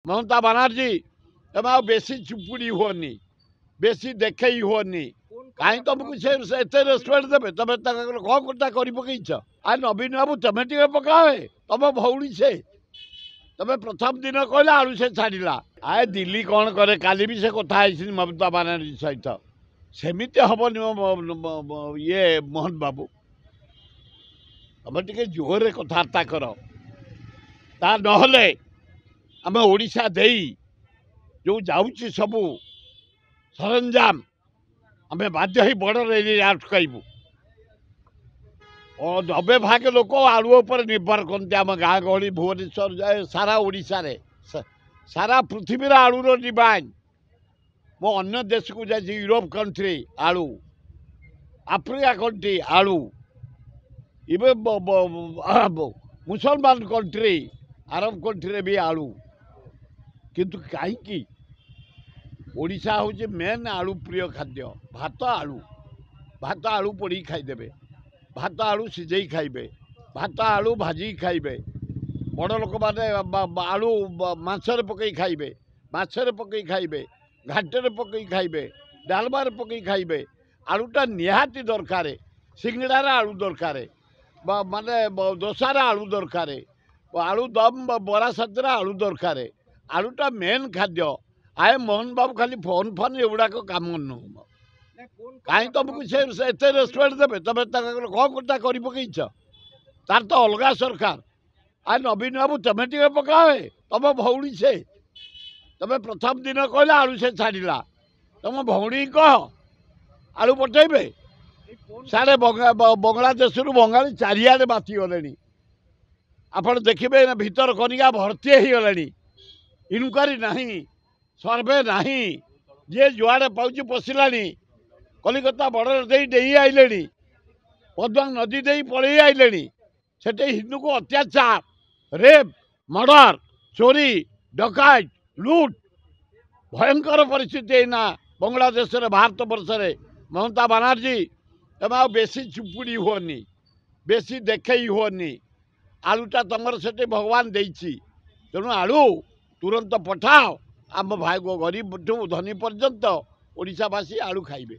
ममता बानार्जी तमें आ बेसी चुपुड़ी हुअनी बेसी देखई हुअनी कहीं तुमको से रेस्पेक्ट देवे तुम कौन कटा कर पकईच आ नवीन बाबू तुम टे पकाए तुम भौणी से तुम प्रथम दिन कहला आलू से छाड़ा आए दिल्ली कौन करे काली भी से कथा ममता बानार्जी सहित सेमती हेनी ये मोहन बाबू तुम टे जोर कथबार्ता कर ता नहले आम ओडिशा देई जो जाऊँगी सबू सरंजाम आम बाध्य ही बॉर्डर एरिया अटकू और 90% लोक आलू उपर निर्भर करते आम गाँ गहली भुवनेश्वर जाए सारा ओडिशा रे सारा पृथ्वी आलूर डिमांड मो अन्य देश को जाए यूरोप कंट्री आलू आफ्रिका कंट्री आलू इवे मुसलमान कंट्री अरब कंट्री भी आलू किंतु कहीं ओडिशा हूँ मेन आलू प्रिय खाद्य भात आलू पोड़ी खाईदे भात आलू सिझे खाइबे भात आलू भाजी खाइबे बड़ लोक मैंने आलू माछरे पकई खाइबे माछरे पकई खाइबे घाटे पकई खाइबे डालमार पकई खाइबे आलूटा निहाती दरकार सिंगड़ार आलू दरकार माने दोसार आलू दरकार आलू दम बरा साथी आलू दरकार आलूटा मेन खाद्य आए मोहन बाबू खाली फोन फोन एगुड़ाक कम नुह कहीं तुमको से रेस्पेक्ट देवे तुम कौन कटा कर पकईच तार तो अलग सरकार आ नवीन बाबू तुम टे पकाए तुम भौणी से तुम प्रथम दिन कहला आलू से छाड़ा तुम भौणी कह आलू पठेबे साढ़े बांग्लादेश बंगाली चारिआडे बाती गले आप देखिए भीतर कनिका भर्ती हो गले इनक्वारी नहीं सर्वे नहीं जे जुआड़े पाँच पशिला कलिकता बॉर्डर दे डेई आइले पद्मा नदी दे पलि आइले से हिंदू को अत्याचार रेप मर्डर चोरी डकायत लुट भयंकर परिस्थिति ना बांग्लादेश भारत वर्ष में ममता बानार्जी तमें आ बेसी चुपुड़ी हुअनी बेसी देखई हुअनी आलूटा तुम से भगवान देती तेणु आलू तुरंत पठाओ आम भाई गरीब धनी पर्यंत ओडिशावासी आलू खाइबे।